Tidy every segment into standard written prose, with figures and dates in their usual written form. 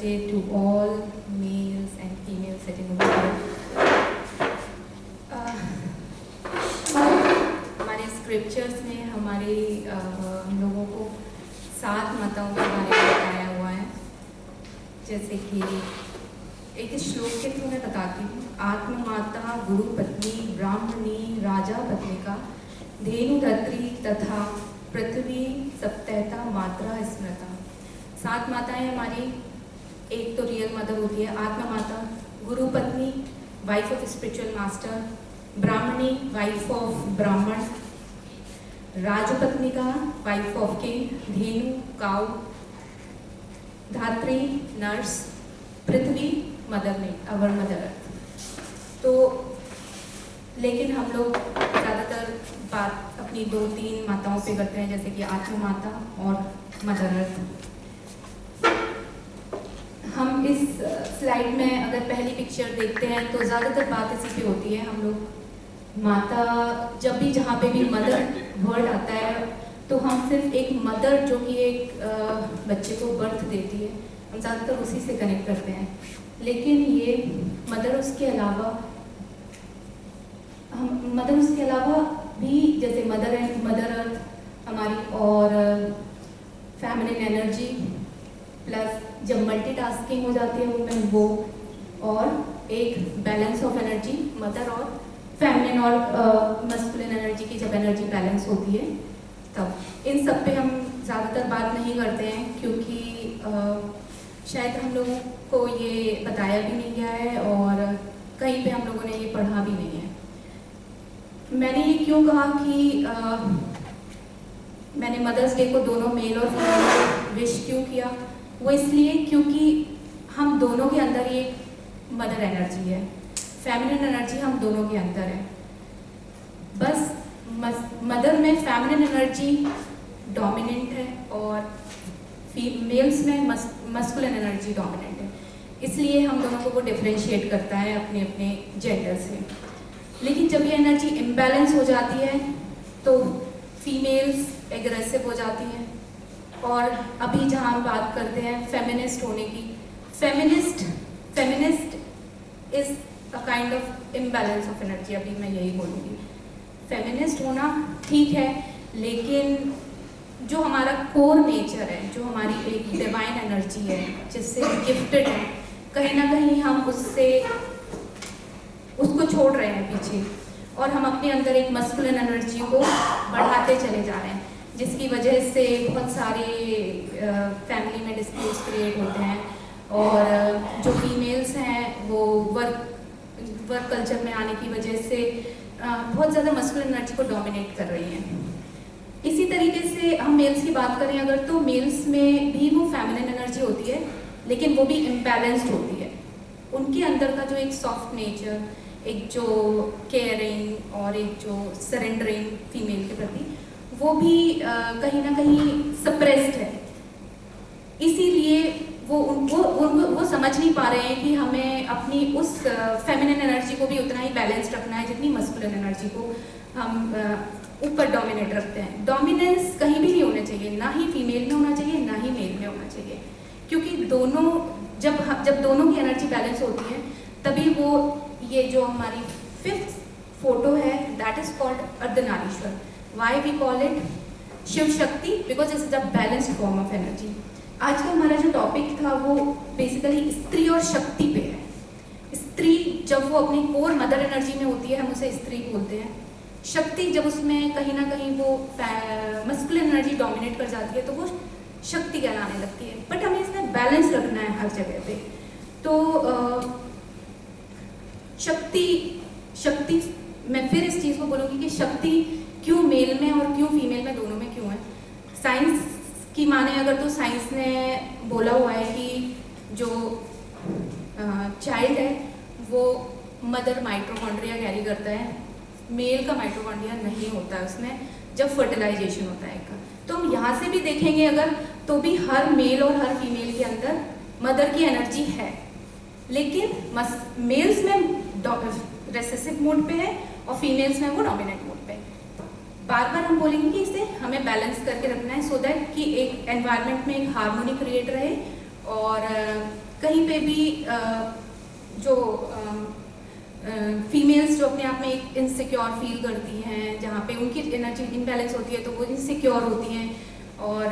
Day to all males and females sitting over here. हमारे scriptures में हम लोगों को 7 माताओं के बारे में बताया हुआ है। जैसे कि एक श्लोक के थ्रू मैं बताती हूँ। आत्ममाता, गुरु पत्नी, ब्राह्मणी, राजा पत्निका, धेनुधत्री तथा पृथ्वी सप्तैता मात्रा स्मृता। 7 माताएं हमारी। एक तो रियल मदर होती है आत्मा माता, गुरु पत्नी wife of spiritual master, Brahmani wife of ब्राह्मण, राजपत्निका wife of king, Dhenu cow, धात्री नर्स, पृथ्वी मदर में अवर मदर अर्थ। तो लेकिन हम लोग ज़्यादातर बात अपनी 2-3 माताओं पे करते हैं, जैसे कि आत्मा माता और मदर अर्थ। हम इस स्लाइड में अगर पहली पिक्चर देखते हैं तो ज़्यादातर बात इसी पे होती है। हम लोग माता, जब भी जहाँ पे भी मदर वर्ड आता है तो हम सिर्फ एक मदर जो कि एक बच्चे को बर्थ देती है, हम ज़्यादातर उसी से कनेक्ट करते हैं। लेकिन ये मदर उसके अलावा भी, जैसे मदर अर्थ हमारी और फेमिनिन एनर्जी प्लस जब मल्टीटास्किंग हो जाती है वुमेन वो, और एक बैलेंस ऑफ एनर्जी मदर और फेमिनिन और मस्कुलिन एनर्जी की जब एनर्जी बैलेंस होती है तब। इन सब पे हम ज़्यादातर बात नहीं करते हैं क्योंकि शायद हम लोगों को ये बताया भी नहीं गया है और कहीं पे हम लोगों ने ये पढ़ा भी नहीं है। मैंने ये क्यों कहा कि मैंने मदर्स डे को दोनों मेल और फीमेल को विश क्यों किया, वो इसलिए क्योंकि हम दोनों के अंदर ये मदर एनर्जी है, फेमिनिन एनर्जी हम दोनों के अंदर है। बस मदर में फेमिनिन एनर्जी डोमिनेंट है और फीमेल्स में मस्कुलिन एनर्जी डोमिनेंट है, इसलिए हम दोनों को वो डिफरेंशिएट करता है अपने अपने जेंडर से। लेकिन जब ये एनर्जी इम्बैलेंस हो जाती है तो फीमेल्स एग्रेसिव हो जाती हैं। और अभी जहाँ हम बात करते हैं फेमिनिस्ट होने की, feminist is a kind of imbalance of energy. अभी मैं यही बोलूँगी, फेमिनिस्ट होना ठीक है, लेकिन जो हमारा कोर नेचर है, जो हमारी एक डिवाइन एनर्जी है जिससे गिफ्टेड है, कहीं ना कहीं हम उसको छोड़ रहे हैं पीछे और हम अपने अंदर एक मस्कुलिन एनर्जी को बढ़ाते चले जा रहे हैं, जिसकी वजह से बहुत सारे फैमिली में डिस्प्यूट्स क्रिएट होते हैं। और जो फीमेल्स हैं वो वर्क कल्चर में आने की वजह से बहुत ज़्यादा मस्कुलिन एनर्जी को डोमिनेट कर रही हैं। इसी तरीके से हम मेल्स की बात करें अगर, तो मेल्स में भी वो फेमिनिन एनर्जी होती है, लेकिन वो भी इम्बैलेंस्ड होती है। उनके अंदर का जो एक सॉफ्ट नेचर, एक जो केयरिंग और एक जो सरेंडरिंग फीमेल के प्रति, वो भी कहीं ना कहीं सप्रेस्ड है। इसीलिए वो समझ नहीं पा रहे हैं कि हमें अपनी उस फेमिनिन एनर्जी को भी उतना ही बैलेंस रखना है जितनी मस्कुलिन एनर्जी को हम ऊपर डोमिनेट रखते हैं। डोमिनेंस कहीं भी नहीं होना चाहिए, ना ही फीमेल में होना चाहिए ना ही मेल में होना चाहिए, क्योंकि दोनों जब दोनों की एनर्जी बैलेंस होती है तभी वो, ये जो हमारी 5th फोटो है that is called Ardhanarishvara. Why we call it Shiva Shakti, because it's the balanced form of energy. आज का हमारा जो टॉपिक था वो बेसिकली स्त्री और शक्ति पे है। स्त्री जब वो अपनी कोर मदर एनर्जी में होती है हम उसे स्त्री बोलते हैं। शक्ति जब उसमें कहीं ना कहीं वो मस्कुलिन एनर्जी डोमिनेट कर जाती है तो वो शक्ति कहलाने लगती है। बट हमें इसमें बैलेंस रखना है हर जगह पे। तो शक्ति मैं फिर इस चीज़ को बोलूँगी कि शक्ति क्यों मेल में और क्यों फीमेल में, दोनों में क्यों है। साइंस की माने अगर तो साइंस ने बोला हुआ है कि जो चाइल्ड है वो मदर माइटोकॉन्ड्रिया कैरी करता है, मेल का माइटोकॉन्ड्रिया नहीं होता है उसमें जब फर्टिलाइजेशन होता है का। तो हम यहाँ से भी देखेंगे अगर, तो भी हर मेल और हर फीमेल के अंदर मदर की एनर्जी है, लेकिन मेल्स में रेसेसिव मोड पे है और फीमेल्स में वो डोमिनेंट मोड पे है। बार बार हम बोलेंगे कि इसे हमें बैलेंस करके रखना है सो दैट कि एक एनवायरनमेंट में एक हार्मोनी क्रिएट रहे और कहीं पे भी जो फीमेल्स जो अपने आप में एक इनसिक्योर फील करती हैं, जहाँ पे उनकी एनर्जी इनबैलेंस होती है तो वो इनसिक्योर होती हैं और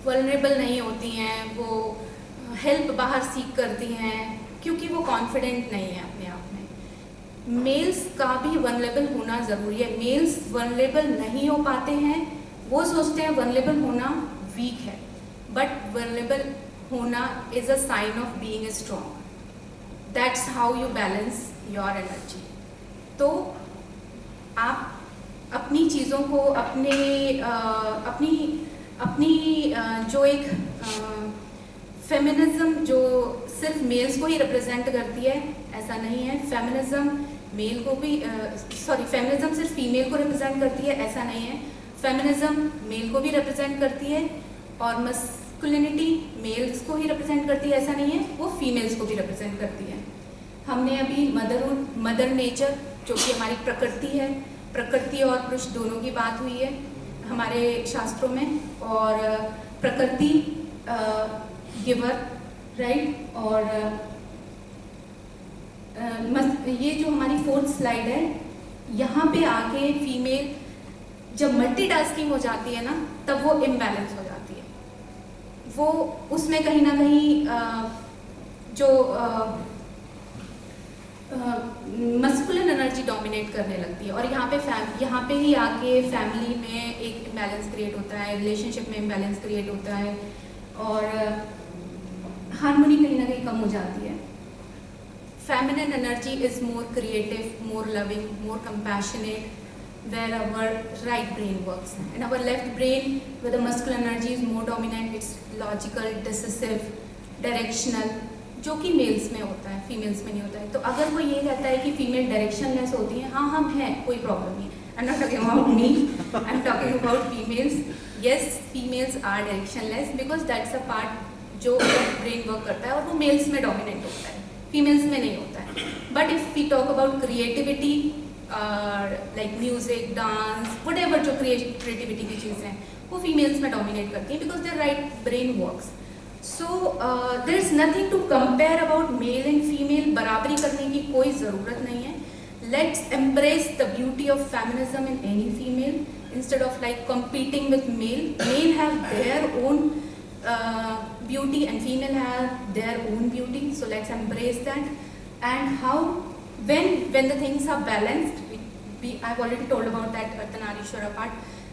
वल्नरेबल नहीं होती हैं, वो हेल्प बाहर सीख करती हैं क्योंकि वो कॉन्फिडेंट नहीं है अपने आप में। मेल्स का भी वल्नरेबल होना ज़रूरी है। मेल्स वल्नरेबल नहीं हो पाते हैं, वो सोचते हैं वल्नरेबल होना वीक है, बट वल्नरेबल होना is a sign of being strong. That's how you balance your energy. तो आप अपनी चीज़ों को अपनी जो एक फेमिनिज्म जो सिर्फ मेल्स को ही रिप्रेजेंट करती है, ऐसा नहीं है। फेमिनिज्म मेल को भी फेमिनिज्म सिर्फ फीमेल को रिप्रेजेंट करती है, ऐसा नहीं है। फेमिनिज्म मेल को भी रिप्रेजेंट करती है और मस्कुलिनिटी मेल्स को ही रिप्रेजेंट करती है, ऐसा नहीं है, वो फीमेल्स को भी रिप्रेजेंट करती है। हमने अभी मदर नेचर जो कि हमारी प्रकृति है, प्रकृति और पुरुष दोनों की बात हुई है हमारे शास्त्रों में, और प्रकृति गिवर, राइट। और ये जो हमारी 4th स्लाइड है, यहाँ पे आके फीमेल जब मल्टीटास्किंग हो जाती है ना, तब वो इम्बैलेंस हो जाती है। वो उसमें कहीं ना कहीं जो मस्कुलिन एनर्जी डोमिनेट करने लगती है, और यहाँ पे ही आके फैमिली में एक इम्बैलेंस क्रिएट होता है, रिलेशनशिप में इम्बैलेंस क्रिएट होता है और हार्मोनी कहीं ना कहीं कम हो जाती है। Feminine energy is more creative, more loving, more compassionate, where our right brain works, and our left brain where the masculine energy is more dominant, it's logical, decisive, directional, जो कि मेल्स में होता है, फीमेल्स में नहीं होता है। तो अगर कोई ये कहता है कि फीमेल डायरेक्शनलेस होती है, हाँ हम हैं, कोई प्रॉब्लम नहीं। I am not talking about me, I am talking about females. Yes, females are directionless because that's a part जो ब्रेन वर्क करता है और वो मेल्स में डोमिनेट होता है, फीमेल्स में नहीं होता है। But if we talk about creativity, like music, dance, whatever जो क्रिएटिविटी की चीज़ें हैं, वो फीमेल्स में डोमिनेट करती हैं because their right brain works. So there is nothing to compare about male and female. बराबरी करने की कोई ज़रूरत नहीं है। Let's embrace the beauty of feminism in any female instead of like competing with male. Male have their own beauty and female have their own beauty. So let's embrace that. And how when the things are balanced, I've already told about that Arthanarishwara part,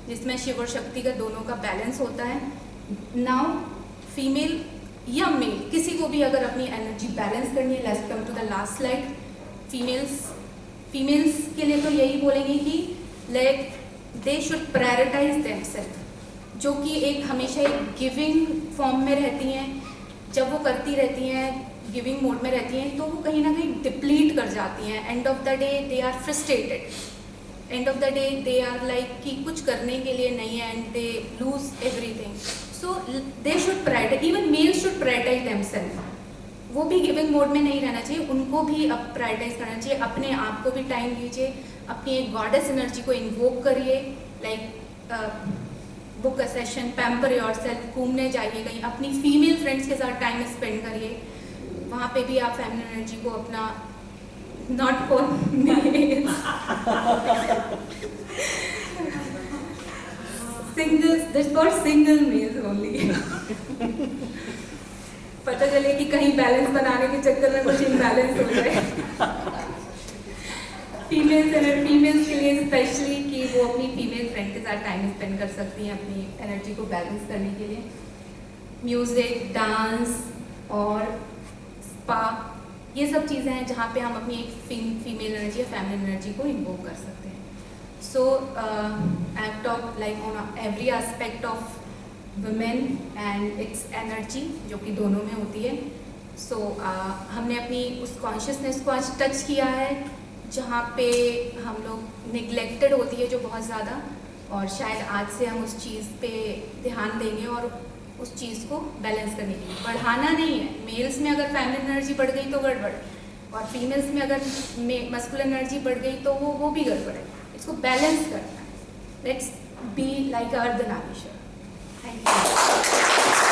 जिसमें शिव और शक्ति का दोनों का balance होता है। Now female या mail किसी को भी अगर अपनी एनर्जी बैलेंस करनी है, let's come to the last slide. Females के लिए तो यही बोलेंगे कि like they should prioritise themselves, जो कि एक हमेशा एक गिविंग फॉर्म में रहती हैं। जब वो करती रहती हैं, गिविंग मोड में रहती हैं, तो वो कहीं ना कहीं डिप्लीट कर जाती हैं। End of the day they are frustrated, end of the day they are like कि कुछ करने के लिए नहीं है, and they lose everything. So they should prioritise, even male should prioritise themselves. वो भी गिविंग मोड में नहीं रहना चाहिए, उनको भी अब प्रायोरिटाइज करना चाहिए। अपने आप को भी टाइम दीजिए, अपनी एक गॉडेस एनर्जी को इन्वोक करिए, like book a session, pamper yourself, घूमने जाइए कहीं, अपनी फीमेल फ्रेंड्स के साथ टाइम स्पेंड करिए। वहाँ पे भी आप फेमिनिन एनर्जी को अपना, not for singles, this for single males only. पता चले कि कहीं बैलेंस बनाने के चक्कर में कुछ इम्बैलेंस हो जाए। फीमेल्स के लिए स्पेशली कि वो अपनी फीमेल फ्रेंड के साथ टाइम स्पेंड कर सकती हैं अपनी एनर्जी को बैलेंस करने के लिए। म्यूज़िक, डांस और स्पा, ये सब चीज़ें हैं जहाँ पे हम अपनी एक फीमेल एनर्जी या फेमिनिन एनर्जी को इन्वोक कर सकते हैं। So I have talked like on every aspect of women and its energy, जो कि दोनों में होती है। सो हमने अपनी उस कॉन्शियसनेस को आज टच किया है जहाँ पे हम लोग निगलेक्टेड होती है जो बहुत ज़्यादा, और शायद आज से हम उस चीज़ पे ध्यान देंगे और उस चीज़ को बैलेंस करने के लिए। बढ़ाना नहीं है, मेल्स में अगर फेमिनिन एनर्जी बढ़ गई तो गड़बड़, और फीमेल्स में अगर मस्कुलिन एनर्जी बढ़ गई तो वो भी गड़बड़ है। इसको बैलेंस करना है। Let's be like Ardhanarishvara. Thank you.